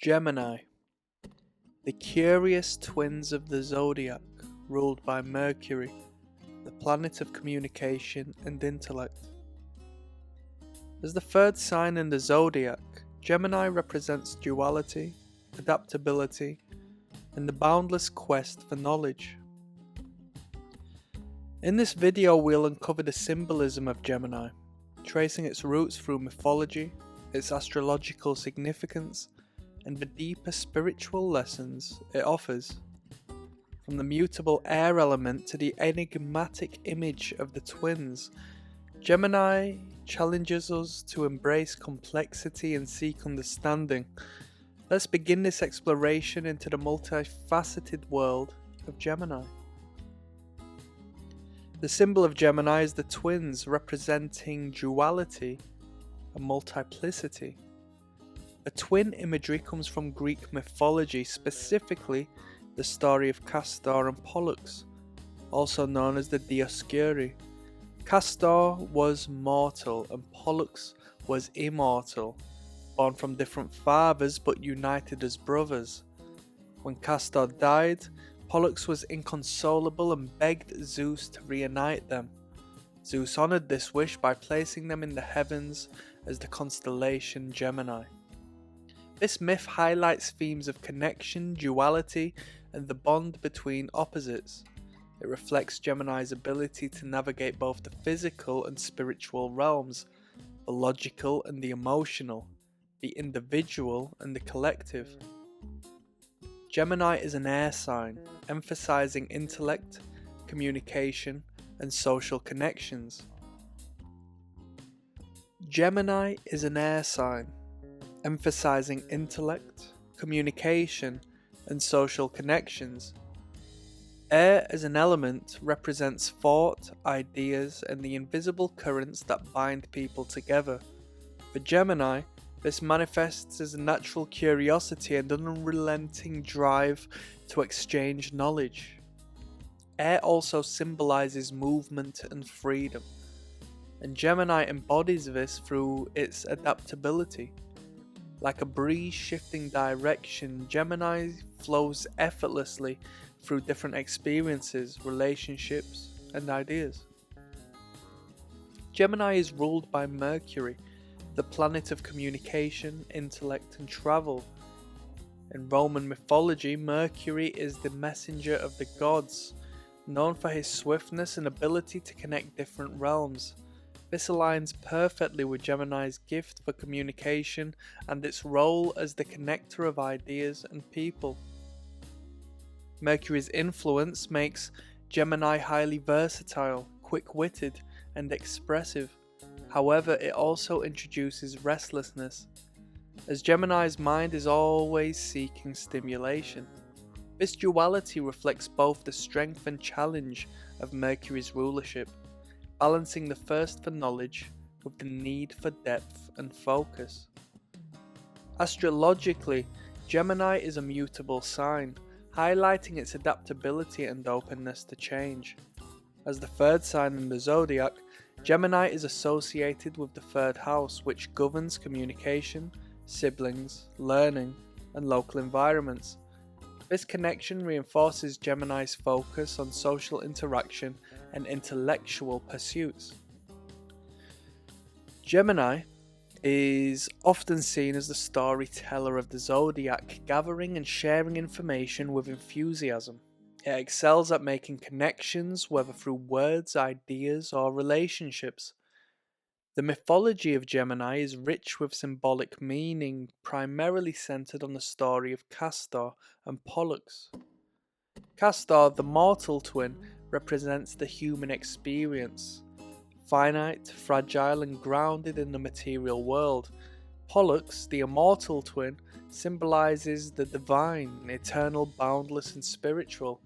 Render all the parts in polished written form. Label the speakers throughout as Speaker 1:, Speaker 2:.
Speaker 1: Gemini, the curious twins of the Zodiac, ruled by Mercury, the planet of communication and intellect. As the third sign in the Zodiac, Gemini represents duality, adaptability, and the boundless quest for knowledge. In this video, we'll uncover the symbolism of Gemini, tracing its roots through mythology, its astrological significance, and the deeper spiritual lessons it offers. From the mutable air element to the enigmatic image of the twins, Gemini challenges us to embrace complexity and seek understanding. Let's begin this exploration into the multifaceted world of Gemini. The symbol of Gemini is the twins, representing duality and multiplicity. The twin imagery comes from Greek mythology, specifically the story of Castor and Pollux, also known as the Dioscuri. Castor was mortal and Pollux was immortal, born from different fathers but united as brothers. When Castor died, Pollux was inconsolable and begged Zeus to reunite them. Zeus honored this wish by placing them in the heavens as the constellation Gemini. This myth highlights themes of connection, duality, and the bond between opposites. It reflects Gemini's ability to navigate both the physical and spiritual realms, the logical and the emotional, the individual and the collective. Gemini is an air sign, emphasizing intellect, communication, and social connections. Gemini is an air sign, emphasizing intellect, communication, and social connections. Air as an element represents thought, ideas, and the invisible currents that bind people together. For Gemini, this manifests as a natural curiosity and an unrelenting drive to exchange knowledge. Air also symbolizes movement and freedom, and Gemini embodies this through its adaptability. Like a breeze shifting direction, Gemini flows effortlessly through different experiences, relationships, and ideas. Gemini is ruled by Mercury, the planet of communication, intellect, and travel. In Roman mythology, Mercury is the messenger of the gods, known for his swiftness and ability to connect different realms. This aligns perfectly with Gemini's gift for communication and its role as the connector of ideas and people. Mercury's influence makes Gemini highly versatile, quick-witted, and expressive. However, it also introduces restlessness, as Gemini's mind is always seeking stimulation. This duality reflects both the strength and challenge of Mercury's rulership, balancing the thirst for knowledge with the need for depth and focus. Astrologically, Gemini is a mutable sign, highlighting its adaptability and openness to change. As the third sign in the Zodiac, Gemini is associated with the third house, which governs communication, siblings, learning, and local environments. This connection reinforces Gemini's focus on social interaction and intellectual pursuits. Gemini is often seen as the storyteller of the Zodiac, gathering and sharing information with enthusiasm. It excels at making connections, whether through words, ideas, or relationships. The mythology of Gemini is rich with symbolic meaning, primarily centered on the story of Castor and Pollux. Castor, the mortal twin, represents the human experience, finite, fragile, and grounded in the material world. Pollux, the immortal twin, symbolizes the divine, eternal, boundless, and spiritual.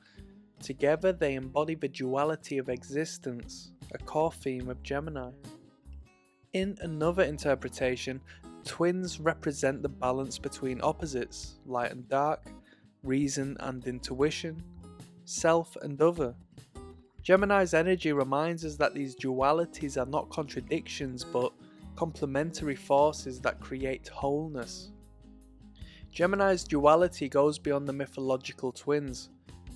Speaker 1: Together, they embody the duality of existence, a core theme of Gemini. In another interpretation, twins represent the balance between opposites, light and dark, reason and intuition, self and other. Gemini's energy reminds us that these dualities are not contradictions but complementary forces that create wholeness. Gemini's duality goes beyond the mythological twins.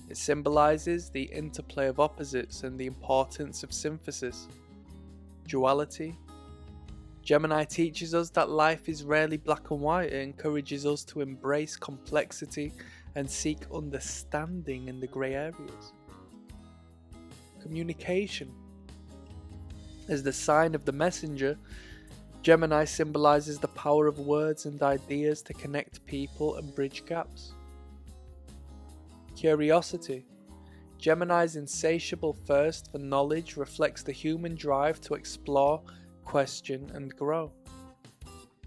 Speaker 1: It symbolizes the interplay of opposites and the importance of synthesis. Duality. Gemini teaches us that life is rarely black and white. It encourages us to embrace complexity and seek understanding in the grey areas. Communication. As the sign of the messenger, Gemini symbolizes the power of words and ideas to connect people and bridge gaps. Curiosity. Gemini's insatiable thirst for knowledge reflects the human drive to explore, question, and grow.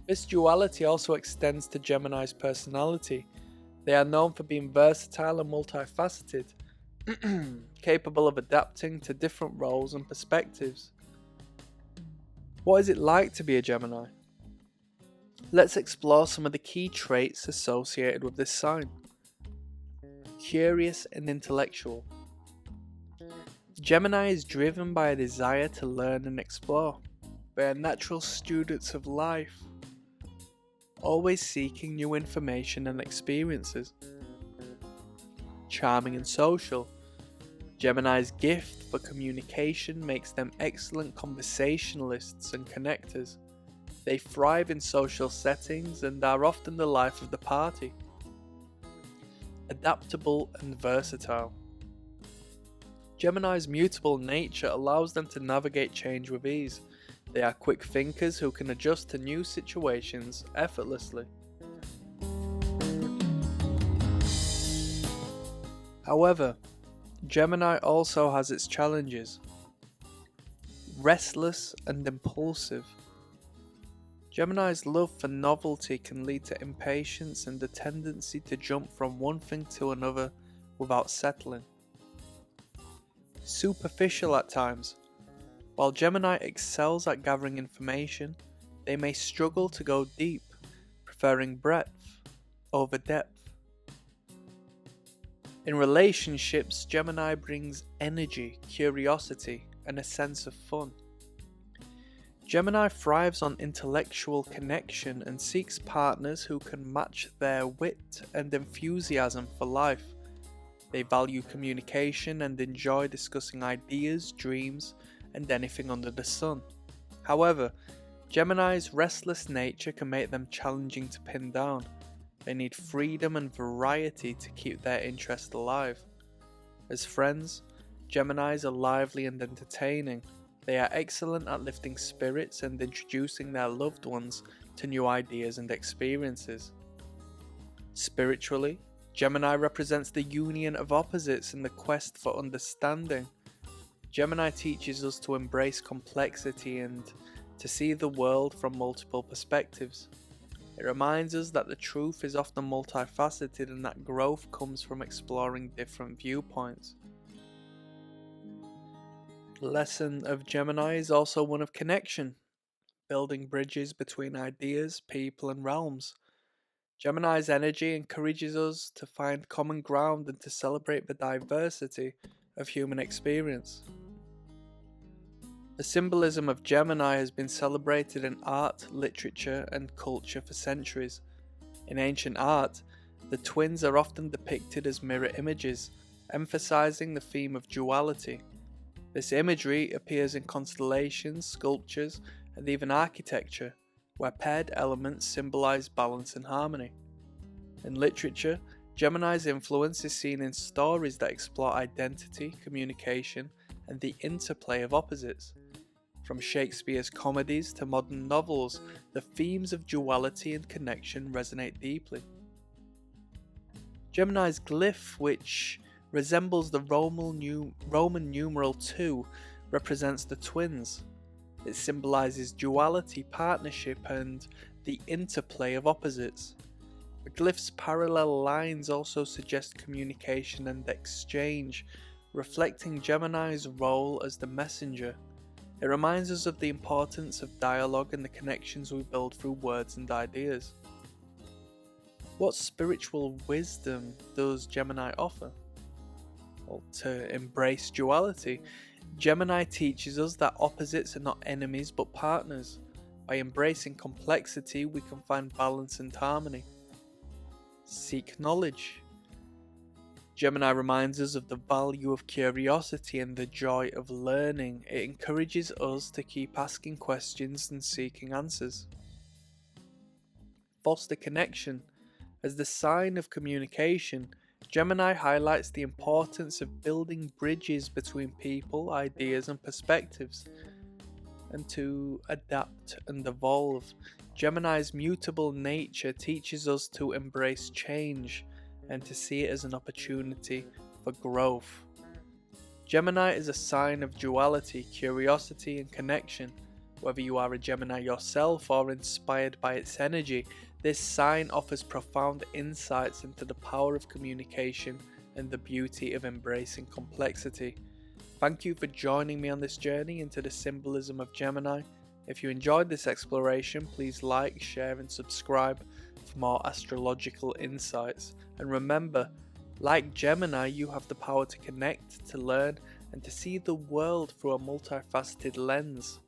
Speaker 1: This duality also extends to Gemini's personality. They are known for being versatile and multifaceted, capable of adapting to different roles and perspectives. What is it like to be a Gemini? Let's explore some of the key traits associated with this sign. Curious and intellectual. Gemini is driven by a desire to learn and explore. They are natural students of life, always seeking new information and experiences. Charming and social. Gemini's gift for communication makes them excellent conversationalists and connectors. They thrive in social settings and are often the life of the party. Adaptable and versatile. Gemini's mutable nature allows them to navigate change with ease. They are quick thinkers who can adjust to new situations effortlessly. However, Gemini also has its challenges. Restless and impulsive. Gemini's love for novelty can lead to impatience and a tendency to jump from one thing to another without settling. Superficial at times. While Gemini excels at gathering information, they may struggle to go deep, preferring breadth over depth. In relationships, Gemini brings energy, curiosity, and a sense of fun. Gemini thrives on intellectual connection and seeks partners who can match their wit and enthusiasm for life. They value communication and enjoy discussing ideas, dreams, and anything under the sun. However, Gemini's restless nature can make them challenging to pin down. They need freedom and variety to keep their interest alive. As friends, Geminis are lively and entertaining. They are excellent at lifting spirits and introducing their loved ones to new ideas and experiences. Spiritually, Gemini represents the union of opposites in the quest for understanding. Gemini teaches us to embrace complexity and to see the world from multiple perspectives. It reminds us that the truth is often multifaceted and that growth comes from exploring different viewpoints. The lesson of Gemini is also one of connection, building bridges between ideas, people, and realms. Gemini's energy encourages us to find common ground and to celebrate the diversity of human experience. The symbolism of Gemini has been celebrated in art, literature, and culture for centuries. In ancient art, the twins are often depicted as mirror images, emphasizing the theme of duality. This imagery appears in constellations, sculptures, and even architecture, where paired elements symbolize balance and harmony. In literature, Gemini's influence is seen in stories that explore identity, communication, and the interplay of opposites. From Shakespeare's comedies to modern novels, the themes of duality and connection resonate deeply. Gemini's glyph, which resembles the Roman numeral 2, represents the twins. It symbolizes duality, partnership, and the interplay of opposites. The glyph's parallel lines also suggest communication and exchange, reflecting Gemini's role as the messenger. It reminds us of the importance of dialogue and the connections we build through words and ideas. What spiritual wisdom does Gemini offer? Well, to embrace duality, Gemini teaches us that opposites are not enemies but partners. By embracing complexity, we can find balance and harmony. seek knowledge. Gemini reminds us of the value of curiosity and the joy of learning. It encourages us to keep asking questions and seeking answers. Foster connection. As the sign of communication, Gemini highlights the importance of building bridges between people, ideas, and perspectives, and to adapt and evolve. Gemini's mutable nature teaches us to embrace change and to see it as an opportunity for growth. Gemini is a sign of duality, curiosity, and connection. Whether you are a Gemini yourself or inspired by its energy, this sign offers profound insights into the power of communication and the beauty of embracing complexity. Thank you for joining me on this journey into the symbolism of Gemini. If you enjoyed this exploration, please like, share, and subscribe for more astrological insights. And remember, like Gemini, you have the power to connect, to learn, and to see the world through a multifaceted lens.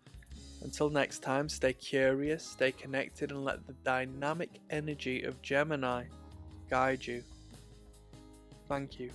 Speaker 1: Until next time, stay curious, stay connected, and let the dynamic energy of Gemini guide you. Thank you.